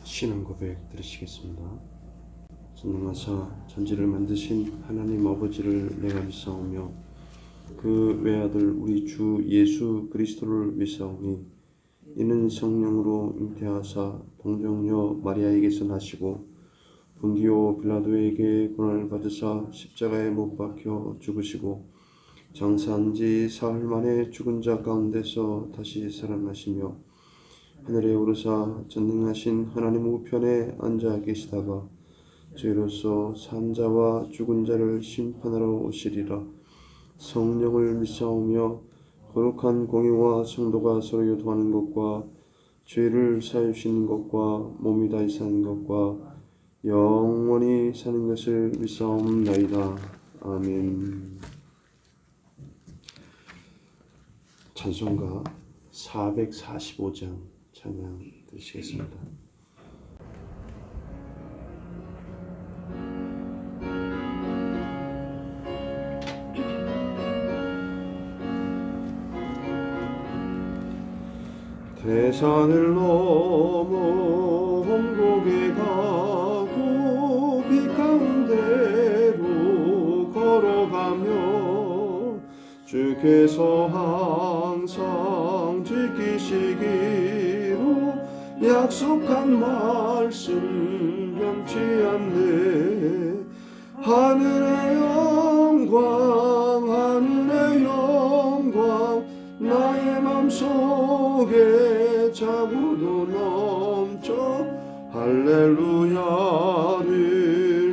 신앙 고백 드리시겠습니다. 전능하사 천지를 만드신 하나님 아버지를 내가 믿사오며 그 외아들 우리 주 예수 그리스도를 믿사오니 이는 성령으로 잉태하사 동정녀 마리아에게서 나시고 본디오 빌라도에게 고난을 받으사 십자가에 못 박혀 죽으시고 장사한 지 사흘 만에 죽은 자 가운데서 다시 살아나시며 하늘에 오르사 전능하신 하나님 우편에 앉아 계시다가 저희로서 산 자와 죽은 자를 심판하러 오시리라. 성령을 믿사오며 거룩한 공의와 성도가 서로 교통하는 것과 죄를 사하시는 것과 몸이 다시 사는 것과 영원히 사는 것을 믿사옵나이다. 아멘. 찬송가 445장 찬양 드리시겠습니다. 대산을 넘어 홍곡에 가고 빛 가운데로 걸어가며 주께서 항상 지키시기로 약속한 말씀 변치 않네. 하늘의 영광 하늘의 영광 나의 맘속에 자고도 넘쳐 할렐루야를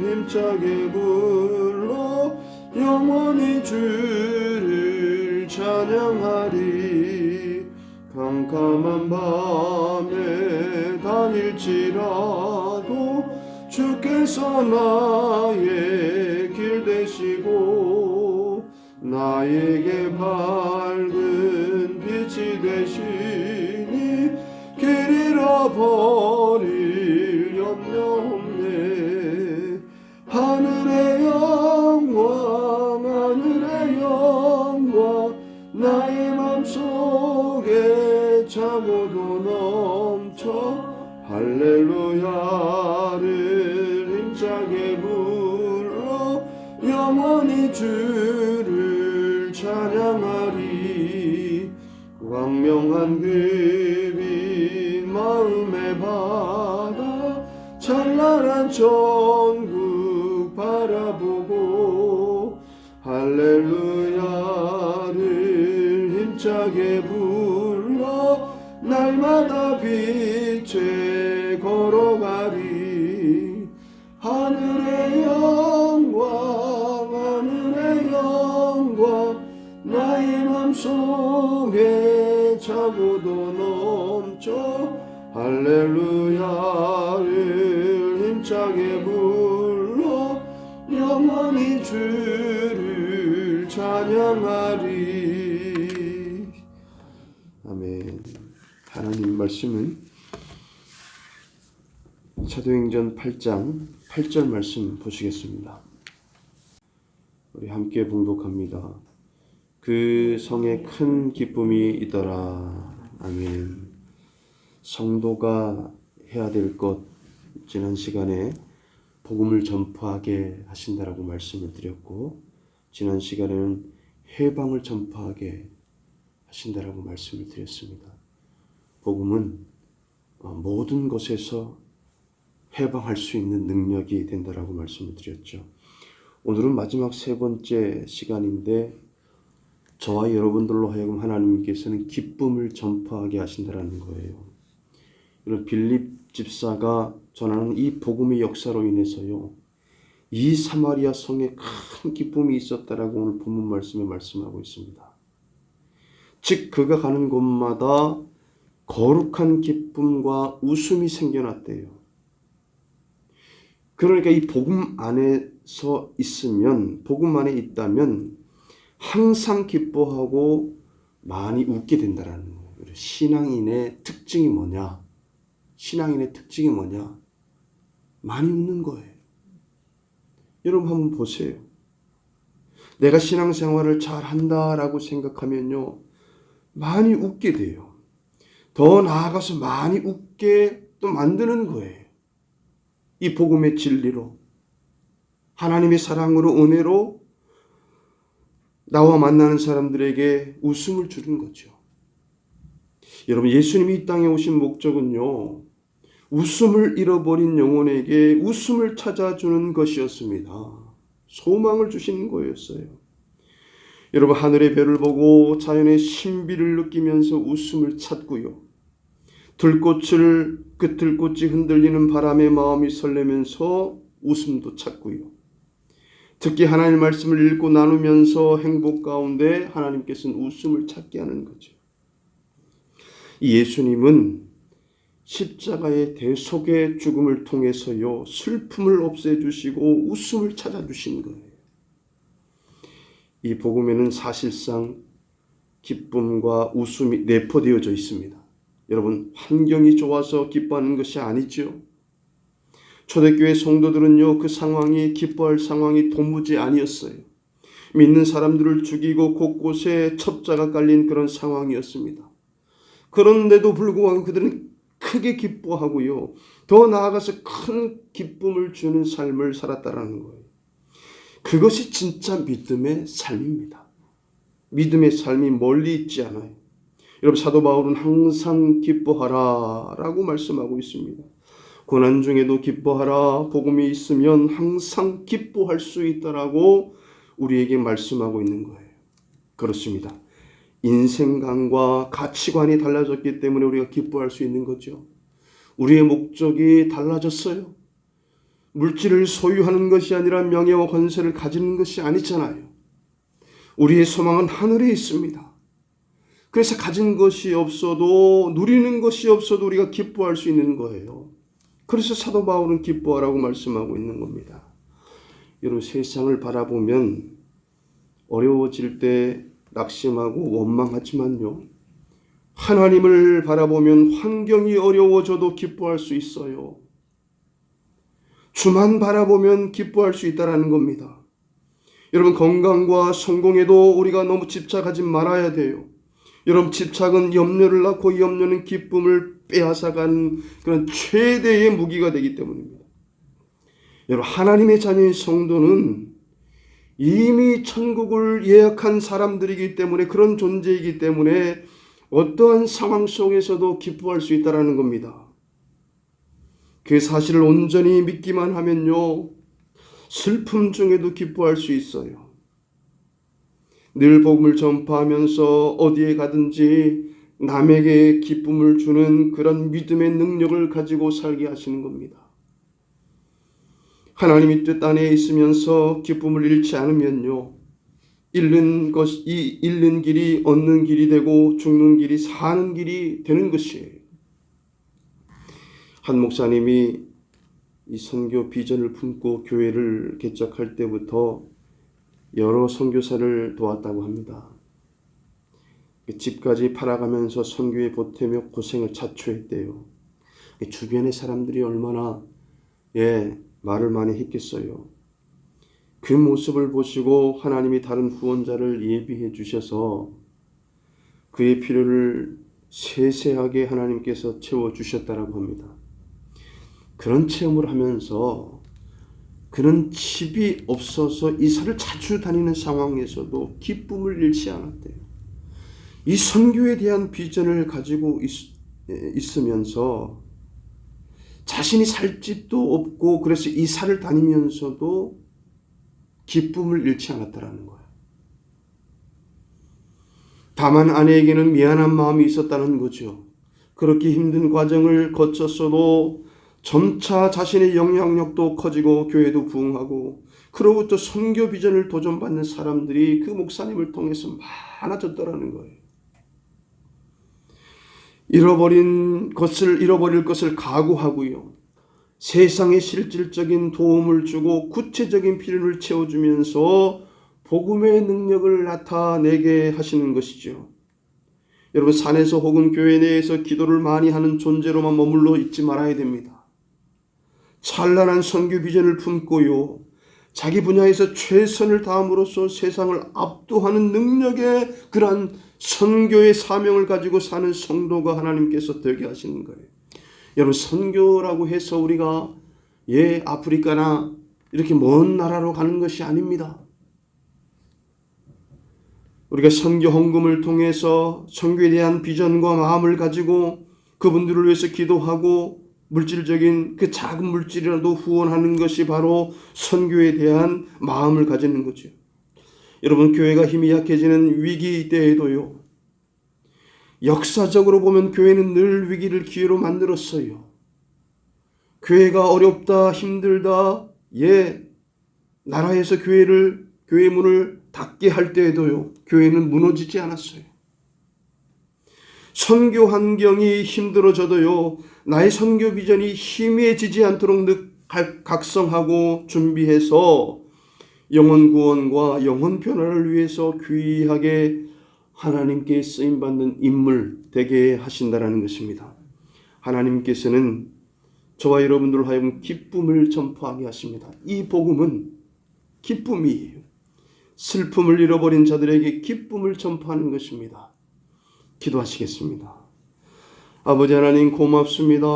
힘차게 불러 영원히 주를 찬양하리. 캄캄한 밤에 다닐지라도 주께서 나의 길 되시고 나에게 밝은 빛이 되시니 길 잃어버릴 염려 없네. 하늘의 영광 하늘의 영광 나의 맘속에 자고도 넘쳐 할렐루야를 힘차게 불러 영원히 주를 찬양하리. 광명한 그 빛 마음에 받아 찬란한 천국 바라보고 할렐루야를 힘차게 불러 날마다 빛에 걸어가리. 하늘의 영광 하늘의 영광 나의 맘속에 자고도 넘쳐 할렐루야를 힘차게 불러 영원히 주를 찬양하리. 아멘. 하나님 말씀은 사도행전 8장 8절 말씀 보시겠습니다. 우리 함께 봉독합니다. 그 성에 큰 기쁨이 있더라. 아멘. 성도가 해야 될 것, 지난 시간에 복음을 전파하게 하신다라고 말씀을 드렸고, 지난 시간에는 해방을 전파하게 하신다라고 말씀을 드렸습니다. 복음은 모든 것에서 해방할 수 있는 능력이 된다라고 말씀을 드렸죠. 오늘은 마지막 세 번째 시간인데 저와 여러분들로 하여금 하나님께서는 기쁨을 전파하게 하신다라는 거예요. 이런 빌립 집사가 전하는 이 복음의 역사로 인해서요, 이 사마리아 성에 큰 기쁨이 있었다라고 오늘 본문 말씀에 말씀하고 있습니다. 즉 그가 가는 곳마다 거룩한 기쁨과 웃음이 생겨났대요. 그러니까 이 복음 안에서 있으면, 복음 안에 있다면 항상 기뻐하고 많이 웃게 된다라는 거예요. 신앙인의 특징이 뭐냐? 신앙인의 특징이 뭐냐? 많이 웃는 거예요. 여러분 한번 보세요. 내가 신앙생활을 잘 한다라고 생각하면요, 많이 웃게 돼요. 더 나아가서 많이 웃게 또 만드는 거예요. 이 복음의 진리로, 하나님의 사랑으로, 은혜로 나와 만나는 사람들에게 웃음을 주는 거죠. 여러분, 예수님이 이 땅에 오신 목적은요, 웃음을 잃어버린 영혼에게 웃음을 찾아주는 것이었습니다. 소망을 주시는 거였어요. 여러분, 하늘의 별을 보고 자연의 신비를 느끼면서 웃음을 찾고요. 그 들꽃이 흔들리는 바람에 마음이 설레면서 웃음도 찾고요. 특히 하나님의 말씀을 읽고 나누면서 행복 가운데 하나님께서는 웃음을 찾게 하는 거죠. 이 예수님은 십자가의 대속의 죽음을 통해서요, 슬픔을 없애주시고 웃음을 찾아주신 거예요. 이 복음에는 사실상 기쁨과 웃음이 내포되어져 있습니다. 여러분, 환경이 좋아서 기뻐하는 것이 아니죠. 초대교회 성도들은요, 그 상황이 기뻐할 상황이 도무지 아니었어요. 믿는 사람들을 죽이고 곳곳에 첩자가 깔린 그런 상황이었습니다. 그런데도 불구하고 그들은 크게 기뻐하고요, 더 나아가서 큰 기쁨을 주는 삶을 살았다라는 거예요. 그것이 진짜 믿음의 삶입니다. 믿음의 삶이 멀리 있지 않아요. 여러분, 사도 바울은 항상 기뻐하라 라고 말씀하고 있습니다. 고난 중에도 기뻐하라, 복음이 있으면 항상 기뻐할 수 있다라고 우리에게 말씀하고 있는 거예요. 그렇습니다. 인생관과 가치관이 달라졌기 때문에 우리가 기뻐할 수 있는 거죠. 우리의 목적이 달라졌어요. 물질을 소유하는 것이 아니라 명예와 권세를 가지는 것이 아니잖아요. 우리의 소망은 하늘에 있습니다. 그래서 가진 것이 없어도, 누리는 것이 없어도 우리가 기뻐할 수 있는 거예요. 그래서 사도 바울은 기뻐하라고 말씀하고 있는 겁니다. 여러분, 세상을 바라보면 어려워질 때 낙심하고 원망하지만요, 하나님을 바라보면 환경이 어려워져도 기뻐할 수 있어요. 주만 바라보면 기뻐할 수 있다는 겁니다. 여러분, 건강과 성공에도 우리가 너무 집착하지 말아야 돼요. 여러분, 집착은 염려를 낳고, 이 염려는 기쁨을 빼앗아가는 그런 최대의 무기가 되기 때문입니다. 여러분, 하나님의 자녀인 성도는 이미 천국을 예약한 사람들이기 때문에, 그런 존재이기 때문에 어떠한 상황 속에서도 기뻐할 수 있다는 겁니다. 그 사실을 온전히 믿기만 하면요, 슬픔 중에도 기뻐할 수 있어요. 늘 복음을 전파하면서 어디에 가든지 남에게 기쁨을 주는 그런 믿음의 능력을 가지고 살게 하시는 겁니다. 하나님의 뜻 안에 있으면서 기쁨을 잃지 않으면요, 잃는 길이 얻는 길이 되고 죽는 길이 사는 길이 되는 것이에요. 한 목사님이 이 선교 비전을 품고 교회를 개척할 때부터 여러 선교사를 도왔다고 합니다. 집까지 팔아가면서 선교에 보태며 고생을 자초했대요. 주변의 사람들이 얼마나 말을 많이 했겠어요. 그 모습을 보시고 하나님이 다른 후원자를 예비해 주셔서 그의 필요를 세세하게 하나님께서 채워주셨다고 합니다. 그런 체험을 하면서 그는 집이 없어서 이사를 자주 다니는 상황에서도 기쁨을 잃지 않았대요. 이 선교에 대한 비전을 가지고 있으면서 자신이 살 집도 없고, 그래서 이사를 다니면서도 기쁨을 잃지 않았다는 거예요. 다만 아내에게는 미안한 마음이 있었다는 거죠. 그렇게 힘든 과정을 거쳤어도 점차 자신의 영향력도 커지고 교회도 부흥하고, 그로부터 선교 비전을 도전받는 사람들이 그 목사님을 통해서 많아졌다는 거예요. 잃어버릴 것을 각오하고요, 세상에 실질적인 도움을 주고 구체적인 필요를 채워주면서 복음의 능력을 나타내게 하시는 것이죠. 여러분, 산에서 혹은 교회 내에서 기도를 많이 하는 존재로만 머물러 있지 말아야 됩니다. 찬란한 선교 비전을 품고요, 자기 분야에서 최선을 다함으로써 세상을 압도하는 능력의 그러한 선교의 사명을 가지고 사는 성도가 하나님께서 되게 하시는 거예요. 여러분, 선교라고 해서 우리가 아프리카나 이렇게 먼 나라로 가는 것이 아닙니다. 우리가 선교 헌금을 통해서 선교에 대한 비전과 마음을 가지고 그분들을 위해서 기도하고 물질적인 그 작은 물질이라도 후원하는 것이 바로 선교에 대한 마음을 가지는 거죠. 여러분, 교회가 힘이 약해지는 위기 때에도요, 역사적으로 보면 교회는 늘 위기를 기회로 만들었어요. 교회가 어렵다, 힘들다, 나라에서 교회 문을 닫게 할 때에도요, 교회는 무너지지 않았어요. 선교 환경이 힘들어져도요, 나의 선교 비전이 희미해지지 않도록 늘 각성하고 준비해서 영혼 구원과 영혼 변화를 위해서 귀하게 하나님께 쓰임받는 인물 되게 하신다라는 것입니다. 하나님께서는 저와 여러분들을 하여금 기쁨을 전파하게 하십니다. 이 복음은 기쁨이에요. 슬픔을 잃어버린 자들에게 기쁨을 전파하는 것입니다. 기도하시겠습니다. 아버지 하나님, 고맙습니다.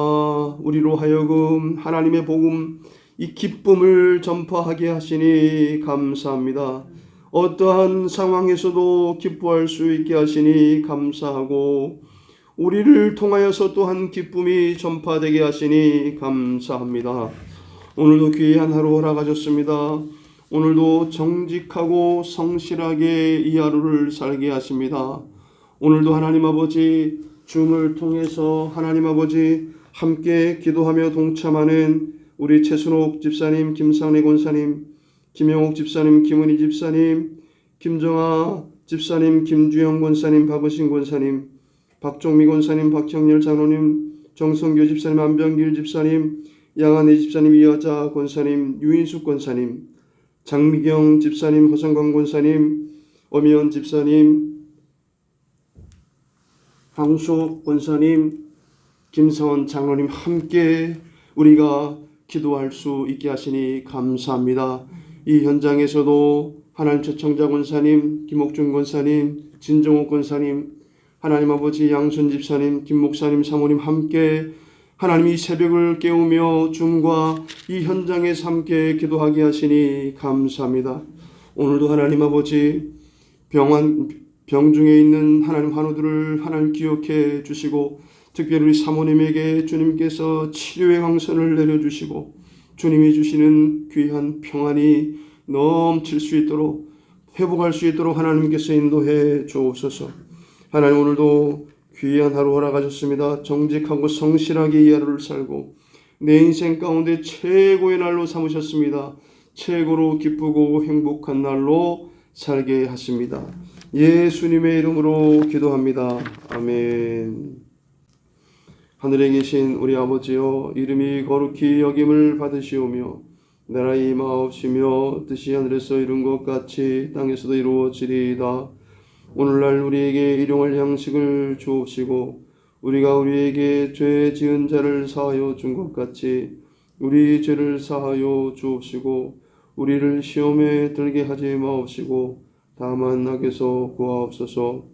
우리로 하여금 하나님의 복음, 이 기쁨을 전파하게 하시니 감사합니다. 어떠한 상황에서도 기뻐할 수 있게 하시니 감사하고, 우리를 통하여서 또한 기쁨이 전파되게 하시니 감사합니다. 오늘도 귀한 하루 허락하셨습니다. 오늘도 정직하고 성실하게 이 하루를 살게 하십니다. 오늘도 하나님 아버지, 줌을 통해서 하나님 아버지 함께 기도하며 동참하는 우리 최순옥 집사님, 김상래 권사님, 김영옥 집사님, 김은희 집사님, 김정아 집사님, 김주영 권사님, 박으신 권사님, 박종미 권사님, 박형렬 장로님, 정성교 집사님, 안병길 집사님, 양한희 집사님, 이하자 권사님, 유인숙 권사님, 장미경 집사님, 허성광 권사님, 엄희연 집사님, 황수옥 권사님, 김성원 장로님 함께 우리가 기도할 수 있게 하시니 감사합니다. 이 현장에서도 하나님 초청자 권사님, 김옥준 권사님, 진정옥 권사님, 하나님 아버지 양순 집사님, 김 목사님, 사모님 함께 하나님 이 새벽을 깨우며 줌과 이 현장에서 함께 기도하게 하시니 감사합니다. 오늘도 하나님 아버지 병 중에 있는 하나님 환우들을 하나님 기억해 주시고, 특별히 우리 사모님에게 주님께서 치료의 강선을 내려주시고 주님이 주시는 귀한 평안이 넘칠 수 있도록, 회복할 수 있도록 하나님께서 인도해 주옵소서. 하나님, 오늘도 귀한 하루 허락하셨습니다. 정직하고 성실하게 이 하루를 살고 내 인생 가운데 최고의 날로 삼으셨습니다. 최고로 기쁘고 행복한 날로 살게 하십니다. 예수님의 이름으로 기도합니다. 아멘. 하늘에 계신 우리 아버지여, 이름이 거룩히 여김을 받으시오며 나라의 임하옵시며 뜻이 하늘에서 이룬 것 같이 땅에서도 이루어지리이다. 오늘날 우리에게 일용할 양식을 주옵시고 우리가 우리에게 죄 지은 자를 사하여 준 것 같이 우리 죄를 사하여 주옵시고 우리를 시험에 들게 하지 마옵시고 다만 악에서 구하옵소서.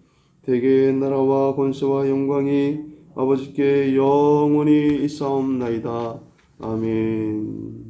대개의 나라와 권세와 영광이 아버지께 영원히 있사옵나이다. 아멘.